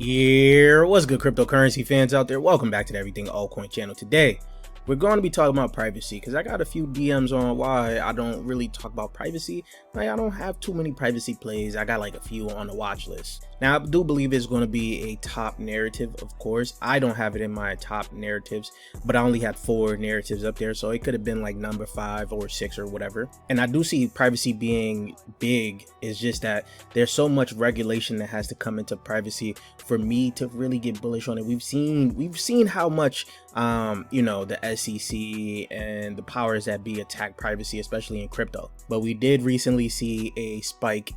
Yeah, what's good, cryptocurrency fans out there? Welcome back to the Everything Altcoin channel. Today, we're going to be talking about privacy because I got a few DMs on why I don't really talk about privacy. Like, I don't have too many privacy plays. I got like a few on the watch list. Now, I do believe it's going to be a top narrative, of course. I don't have it in my top narratives, but I only have 4 narratives up there, so it could have been like number 5 or 6 or whatever. And I do see privacy being big. It's just that there's so much regulation that has to come into privacy for me to really get bullish on it. We've seen how much the SEC and the powers that be attack privacy, especially in crypto. But we did recently see a spike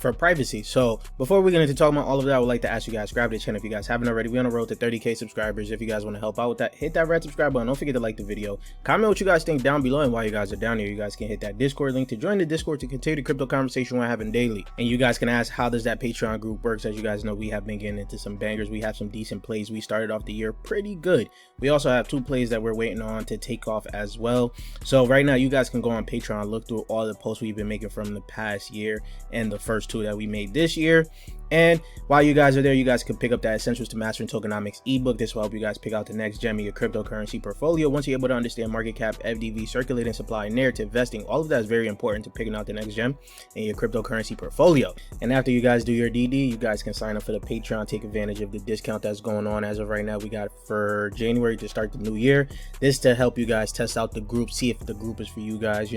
for privacy. So before we get into talking about all of that, I would like to ask you guys, grab the channel if you guys haven't already. We're on the road to 30k subscribers. If you guys want to help out with that, hit that red subscribe button. Don't forget to like the video, comment what you guys think down below, and while you guys are down here, you guys can hit that Discord link to join the Discord to continue the crypto conversation we're having daily. And you guys can ask, how does that Patreon group work? As you guys know, we have been getting into some bangers. We have some decent plays. We started off the year pretty good. We also have 2 plays that we're waiting on to take off as well. So right now, you guys can go on Patreon, look through all the posts we've been making from the past year and the first 2 that we made this year. And while you guys are there, you guys can pick up that Essentials to Mastering Tokenomics ebook. This will help you guys pick out the next gem in your cryptocurrency portfolio. Once you're able to understand market cap, FDV, circulating supply, narrative, vesting, all of that is very important to picking out the next gem in your cryptocurrency portfolio. And after you guys do your DD, you guys can sign up for the Patreon, take advantage of the discount that's going on as of right now. We got for January to start the new year. This to help you guys test out the group, see if the group is for you guys,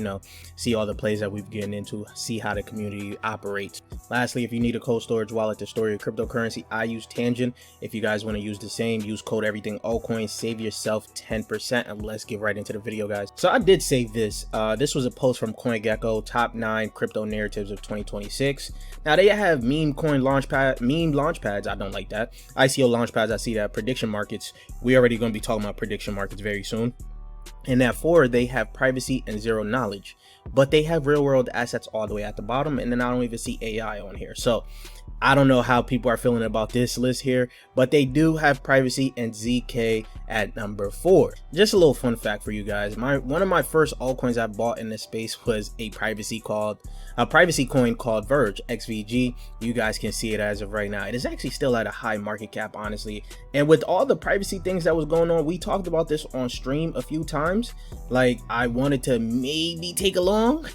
see all the plays that we've getting into, see how the community operates. Lastly, if you need a cold storage wallet to store your cryptocurrency, I use Tangent. If you guys want to use the same, use code everything altcoins, save yourself 10%. And let's get right into the video, guys. So I did save this. This was a post from CoinGecko, top 9 crypto narratives of 2026. Now they have meme launchpads. I don't like that. ICO launchpads, I see that. Prediction markets, we already going to be talking about prediction markets very soon. And at 4, they have privacy and zero knowledge, but they have real world assets all the way at the bottom. And then I don't even see AI on here. So I don't know how people are feeling about this list here, but they do have privacy and ZK at number 4. Just a little fun fact for you guys. One of my first altcoins I bought in this space was a privacy coin called Verge XVG. You guys can see it as of right now. It is actually still at a high market cap, honestly. And with all the privacy things that was going on, we talked about this on stream a few times. Like, I wanted to maybe take along.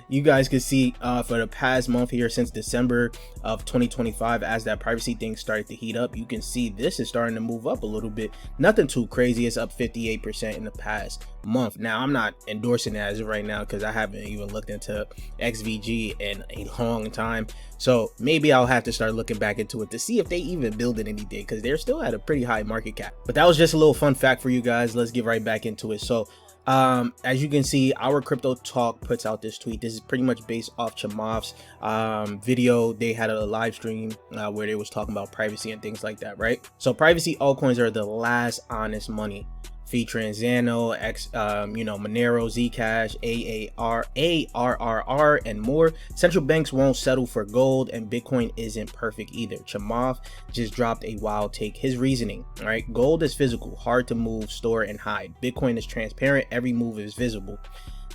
You guys can see for the past month here, since December of 2025, as that privacy thing started to heat up, you can see this is starting to move up a little bit. Nothing too crazy. It's up 58% in the past month. Now, I'm not endorsing that as of right now because I haven't even looked into XVG in a long time. So maybe I'll have to start looking back into it to see if they even building anything, because they're still at a pretty high market cap. But that was just a little fun fact for you guys. Let's get right back into it. So as you can see, our Crypto Talk puts out this tweet. This is pretty much based off Chamath's video. They had a live stream where they was talking about privacy and things like that, right? So privacy altcoins are the last honest money, featuring Xano, Monero, Zcash, ARRR, and more. Central banks won't settle for gold, and Bitcoin isn't perfect either. Chamath just dropped a wild take. His reasoning, right? Gold is physical, hard to move, store, and hide. Bitcoin is transparent, every move is visible.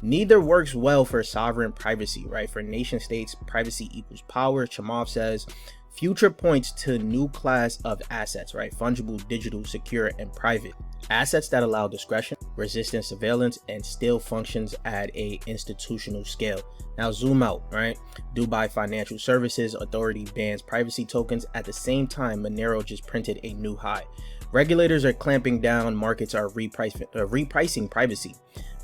Neither works well for sovereign privacy, right? For nation states, privacy equals power. Chamath says, future points to new class of assets, right? Fungible, digital, secure, and private. Assets that allow discretion, resistant surveillance, and still functions at a institutional scale. Now zoom out, right? Dubai Financial Services Authority bans privacy tokens. At the same time, Monero just printed a new high. Regulators are clamping down, markets are repricing privacy.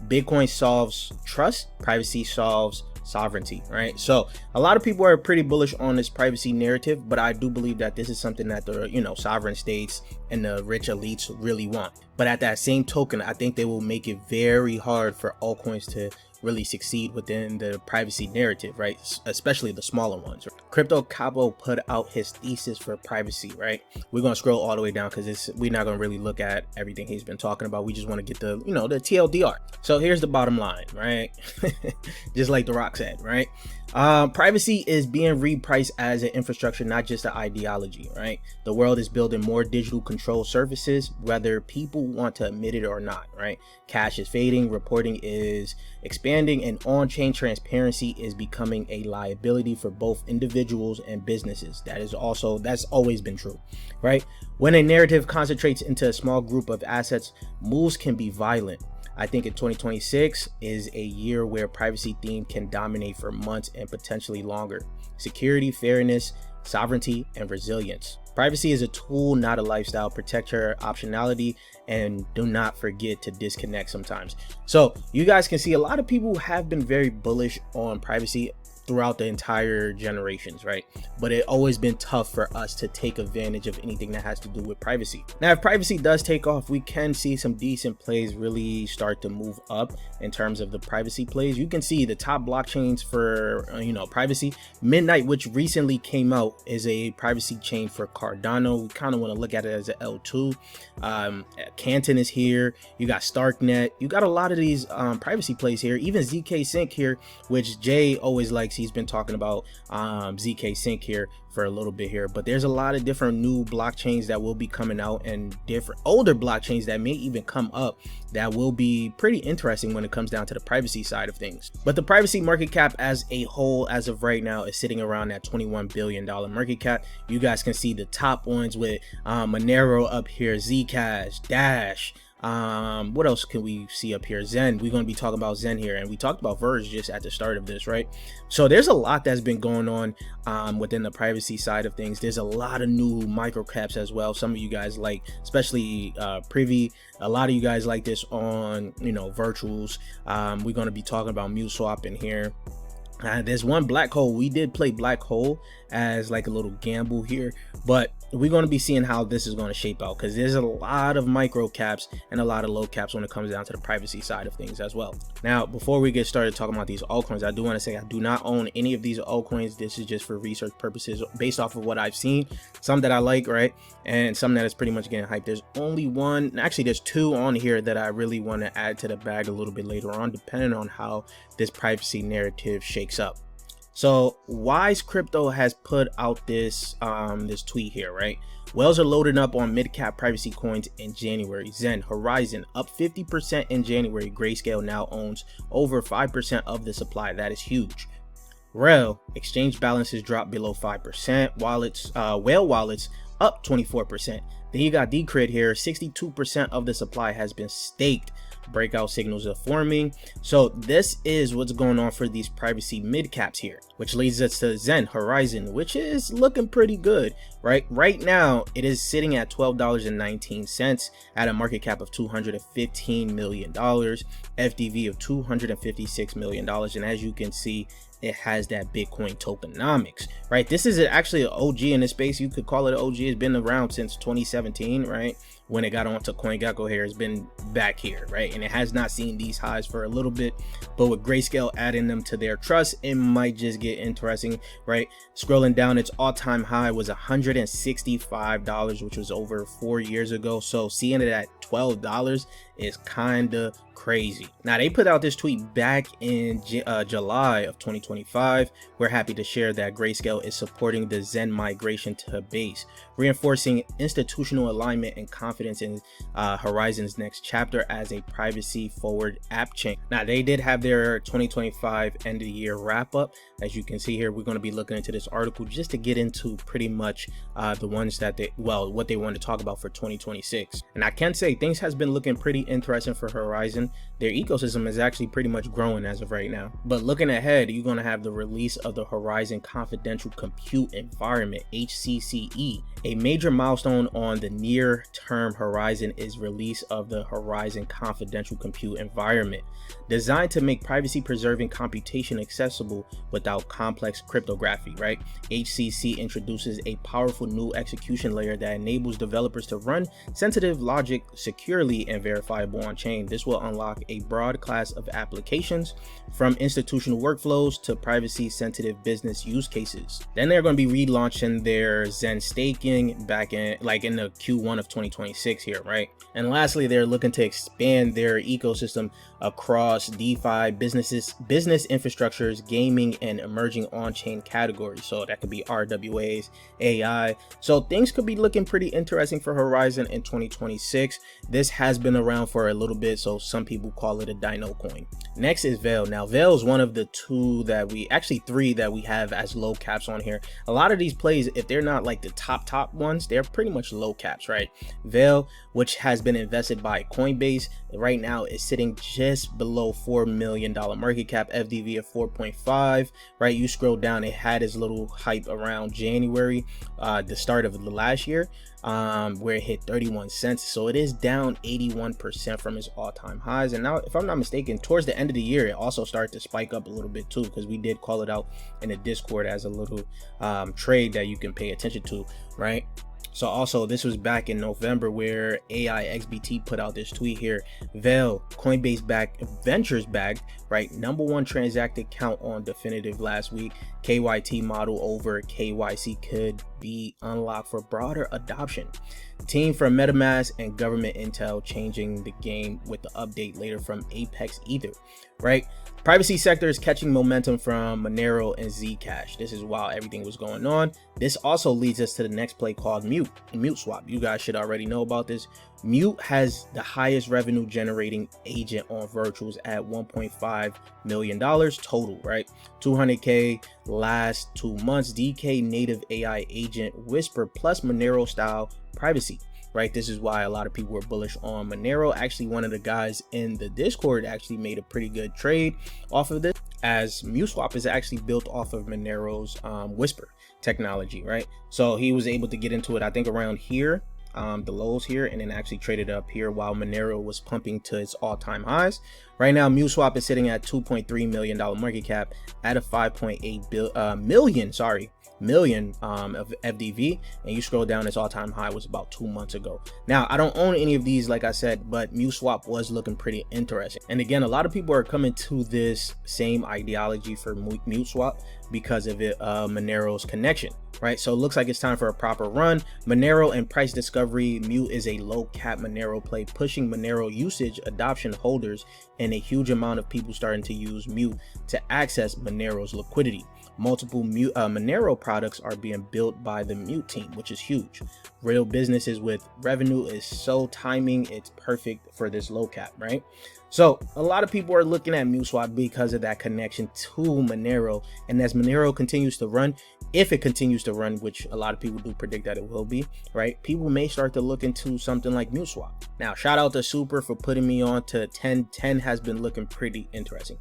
Bitcoin solves trust, privacy solves sovereignty, right? So a lot of people are pretty bullish on this privacy narrative, but I do believe that this is something that the sovereign states and the rich elites really want. But at that same token, I think they will make it very hard for altcoins to really succeed within the privacy narrative, right? Especially the smaller ones. Crypto Capo put out his thesis for privacy, right? We're gonna scroll all the way down because we're not gonna really look at everything he's been talking about. We just want to get the the TLDR. So here's the bottom line, right? Just like The Rock said, right? Privacy is being repriced as an infrastructure, not just an ideology, right? The world is building more digital control services, whether people want to admit it or not, right? Cash is fading, reporting is expanding, and on-chain transparency is becoming a liability for both individuals and businesses. That's always been true, right? When a narrative concentrates into a small group of assets, moves can be violent. I think in 2026 is a year where privacy theme can dominate for months and potentially longer. Security, fairness, sovereignty, and resilience. Privacy is a tool, not a lifestyle. Protect your optionality and do not forget to disconnect sometimes. So you guys can see a lot of people have been very bullish on privacy throughout the entire generations, right? But it always been tough for us to take advantage of anything that has to do with privacy. Now, if privacy does take off, we can see some decent plays really start to move up in terms of the privacy plays. You can see the top blockchains for privacy. Midnight, which recently came out, is a privacy chain for Cardano. We kind of want to look at it as an L2. Canton is here. You got Starknet. You got a lot of these privacy plays here. Even ZK Sync here, which Jay always likes. He's been talking about ZK Sync here for a little bit here, but there's a lot of different new blockchains that will be coming out, and different older blockchains that may even come up that will be pretty interesting when it comes down to the privacy side of things. But the privacy market cap as a whole, as of right now, is sitting around that $21 billion market cap. You guys can see the top ones with Monero up here, Zcash, Dash. What else can we see up here? Zen. We're going to be talking about Zen here, and we talked about Verge just at the start of this, right? So there's a lot that's been going on within the privacy side of things. There's a lot of new micro caps as well. Some of you guys like, especially Privy, a lot of you guys like this on virtuals. We're going to be talking about MuSwap in here. There's one black hole. We did play black hole as like a little gamble here, but we're going to be seeing how this is going to shape out, because there's a lot of micro caps and a lot of low caps when it comes down to the privacy side of things as well. Now, before we get started talking about these altcoins, I do want to say I do not own any of these altcoins. This is just for research purposes based off of what I've seen, some that I like, right, and some that is pretty much getting hyped. There's only one, actually there's two on here that I really want to add to the bag a little bit later on, depending on how this privacy narrative shakes up. So Wise Crypto has put out this this tweet here, right? Whales are loading up on mid-cap privacy coins in January. Zen, Horizon up 50% in January. Grayscale now owns over 5% of the supply. That is huge. Rel, exchange balances dropped below 5%. Wallets, whale wallets up 24%. Then you got Decred here. 62% of the supply has been staked. Breakout signals are forming. So this is what's going on for these privacy mid caps here, which leads us to Zen Horizon, which is looking pretty good, right? Right now it is sitting at $12.19 at a market cap of $215 million, FDV of $256 million, and as you can see, it has that Bitcoin tokenomics, right? This is actually an OG in this space. You could call it an OG. It's been around since 2017, right? When it got onto CoinGecko here, it's been back here, right? And it has not seen these highs for a little bit, but with Grayscale adding them to their trust, it might just get interesting, right? Scrolling down, its all-time high was $165, which was over 4 years ago. So seeing it at $12 is kind of crazy. Now, they put out this tweet back in July of 2025. We're happy to share that Grayscale is supporting the Zen migration to Base, reinforcing institutional alignment and confidence in Horizon's next chapter as a privacy forward app chain. Now, they did have their 2025 end of the year wrap up. As you can see here, we're going to be looking into this article just to get into pretty much the ones that what they want to talk about for 2026. And I can say things has been looking pretty interesting for Horizon. Their ecosystem is actually pretty much growing as of right now. But looking ahead, you're going to have the release of the Horizon Confidential Compute Environment, HCCE. A major milestone on the near-term horizon is release of the Horizon Confidential Compute Environment, designed to make privacy-preserving computation accessible without complex cryptography, right? HCC introduces a powerful new execution layer that enables developers to run sensitive logic securely and verifiable on-chain. This will unlock a broad class of applications, from institutional workflows to privacy-sensitive business use cases. Then they're going to be relaunching their Zen staking back in the Q1 of 2026. 2026 here, right? And lastly, they're looking to expand their ecosystem across DeFi, business infrastructures, gaming, and emerging on-chain categories. So that could be RWAs, AI. So things could be looking pretty interesting for Horizon in 2026. This has been around for a little bit, so some people call it a dino coin. Next is Veil. Now Veil is one of the three that we have as low caps on here. A lot of these plays, if they're not like the top ones, they're pretty much low caps, right? Veil, which has been invested by Coinbase, right now is sitting just below $4 million market cap, FDV of 4.5, right? You scroll down, it had its little hype around January, the start of the last year, where it hit 31 cents. So it is down 81% from its all-time highs. And now, if I'm not mistaken, towards the end of the year, it also started to spike up a little bit too, because we did call it out in the Discord as a little trade that you can pay attention to, right? So also, this was back in November where AIXBT put out this tweet here. Veil, Coinbase backed, Ventures backed, right? #1 transacted count on Definitive last week. KYT model over KYC could be unlocked for broader adoption. Team from MetaMask and government intel changing the game with the update later from Apex Ether, right? Privacy sector is catching momentum from Monero and Zcash. This is while everything was going on. This also leads us to the next play called Mute Swap. You guys should already know about this. Mute has the highest revenue generating agent on virtuals at $1.5 million total, right? 200K last 2 months. DK native AI agent Whisper plus Monero style privacy, right? This is why a lot of people were bullish on Monero. Actually, one of the guys in the Discord actually made a pretty good trade off of this, as MuSwap is actually built off of Monero's Whisper technology, right? So he was able to get into it, I think around here, the lows here, and then actually traded up here while Monero was pumping to its all-time highs. Right now, MuSwap is sitting at $2.3 million market cap at a 5.8 million of FDV, and you scroll down, its all-time high was about 2 months ago. Now, I don't own any of these, like I said, but MuSwap was looking pretty interesting. And again, a lot of people are coming to this same ideology for MuSwap because of it, Monero's connection, right? So it looks like it's time for a proper run. Monero and price discovery. Mute is a low cap Monero play, pushing Monero usage adoption holders and a huge amount of people starting to use Mute to access Monero's liquidity. Multiple Monero products are being built by the Mute team, which is huge. Real businesses with revenue is so timing, it's perfect for this low cap, right? So a lot of people are looking at MuSwap because of that connection to Monero. And as Monero continues to run, if it continues to run, which a lot of people do predict that it will be, right? People may start to look into something like MuSwap. Now, shout out to Super for putting me on to 10. 10 has been looking pretty interesting.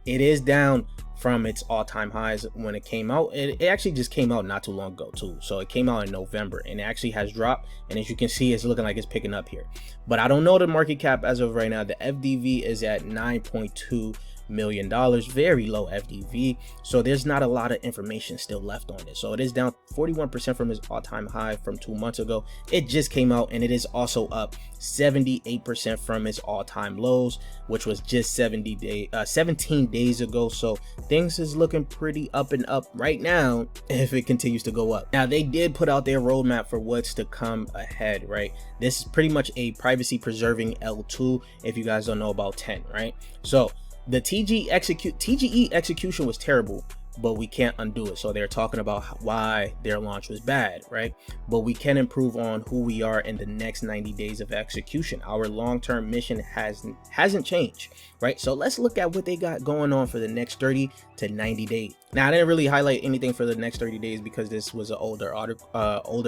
It is down from its all-time highs when it came out. It actually just came out not too long ago too. So it came out in November and it actually has dropped. And as you can see, it's looking like it's picking up here. But I don't know the market cap as of right now. The FDV is at $9.2 million, very low FDV. So there's not a lot of information still left on it. So it is down 41% from its all-time high from 2 months ago. It just came out, and it is also up 78% from its all-time lows, which was just 17 days ago. So things is looking pretty up and up right now if it continues to go up. Now, they did put out their roadmap for what's to come ahead, right? This is pretty much a privacy preserving L2 if you guys don't know about 10, right? So the TGE execution was terrible, but we can't undo it. So they're talking about why their launch was bad, right? But we can improve on who we are in the next 90 days of execution. Our long-term mission hasn't changed, right? So let's look at what they got going on for the next 30 to 90 days. Now, I didn't really highlight anything for the next 30 days because this was an older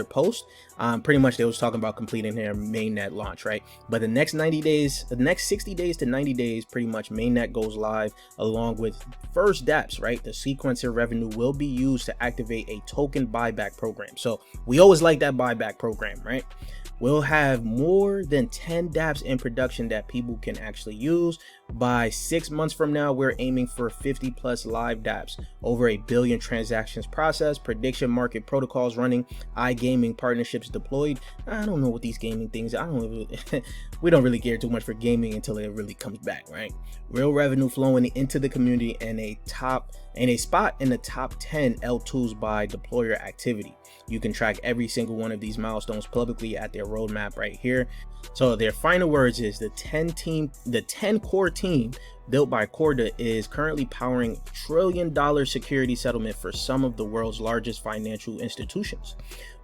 post. Pretty much they was talking about completing their mainnet launch, right? But the next 90 days, the next 60 days to 90 days, pretty much mainnet goes live along with first dApps, right? The sequencer revenue will be used to activate a token buyback program. So we always like that buyback program, right? We'll have more than 10 dApps in production that people can actually use. By 6 months from now, we're aiming for 50 plus live dApps, over 1 billion transactions processed, prediction market protocols running, iGaming partnerships deployed. I don't know what these gaming things, we don't really care too much for gaming until it really comes back, right? Real revenue flowing into the community and a top and a spot in the top 10 L2s by deployer activity. You can track every single one of these milestones publicly at their roadmap right here. So their final words is the 10 core team built by Corda is currently powering $1 trillion security settlement for some of the world's largest financial institutions.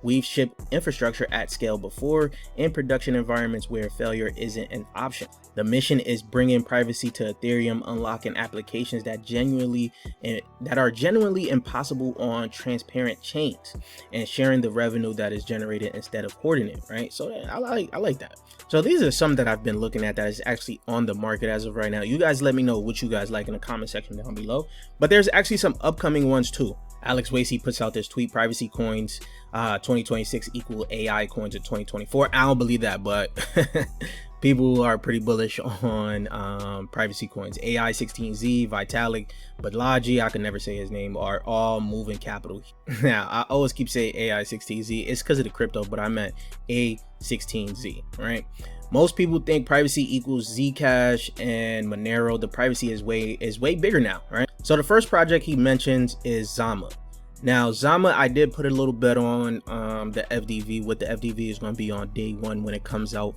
We've shipped infrastructure at scale before in production environments where failure isn't an option. The mission is bringing privacy to Ethereum, unlocking applications that are genuinely impossible on transparent chains, and sharing the revenue that is generated instead of hoarding it, right? So I like that. So these are some that I've been looking at that is actually on the market as of right now. You guys let me know what you guys like in the comment section down below. But there's actually some upcoming ones too. Alex Becker puts out this tweet: privacy coins 2026 equal AI coins in 2024. I don't believe that, but people are pretty bullish on privacy coins. AI16Z, Vitalik, Badlaji, I can never say his name, are all moving capital. Now, I always keep saying AI16Z. It's because of the crypto, but I meant A16Z, right? Most people think privacy equals Zcash and Monero. The privacy is way bigger now, right? So the first project he mentions is Zama. Now, Zama, I did put a little bit on the FDV. What the FDV is going to be on day one when it comes out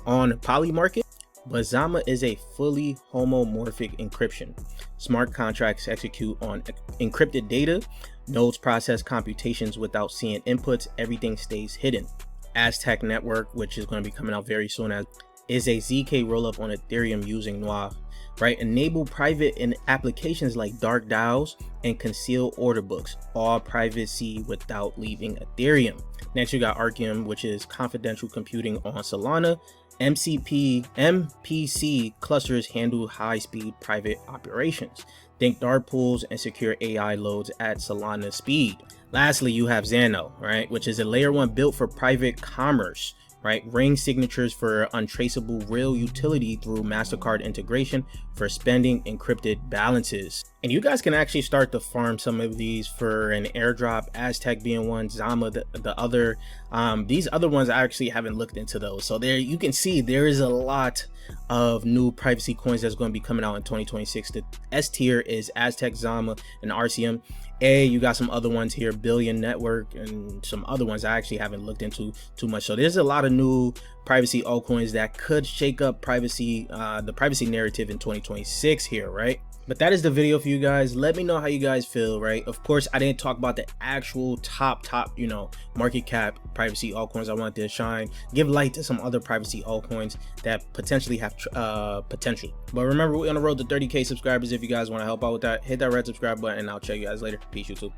on Poly Market. But Zama is a fully homomorphic encryption. Smart contracts execute on encrypted data. Nodes process computations without seeing inputs. Everything stays hidden. Aztec network, which is going to be coming out very soon, is a ZK rollup on Ethereum using Noir, right? Enable private in applications like dark DAOs and conceal order books, all privacy without leaving Ethereum. Next, you got Archium, which is confidential computing on Solana. MPC clusters handle high-speed private operations. Think dark pools and secure AI loads at Solana speed. Lastly, you have Xano, right, which is a layer 1 built for private commerce, right? Ring signatures for untraceable real utility through MasterCard integration for spending encrypted balances. And you guys can actually start to farm some of these for an airdrop, Aztec being one, Zama the other. These other ones I actually haven't looked into those. So there you can see there is a lot of new privacy coins that's going to be coming out in 2026. The S tier is Aztec, Zama, and RCM. You got some other ones here, Billion Network, and some other ones I actually haven't looked into too much. So there's a lot of new privacy altcoins that could shake up privacy, the privacy narrative in 2026 here, right? But that is the video for you guys. Let me know how you guys feel, right? Of course, I didn't talk about the actual top, you know, market cap privacy altcoins. I wanted to shine, give light to some other privacy altcoins that potentially have potential. But remember, we're on the road to 30K subscribers. If you guys want to help out with that, hit that red subscribe button, and I'll check you guys later. Peace, YouTube.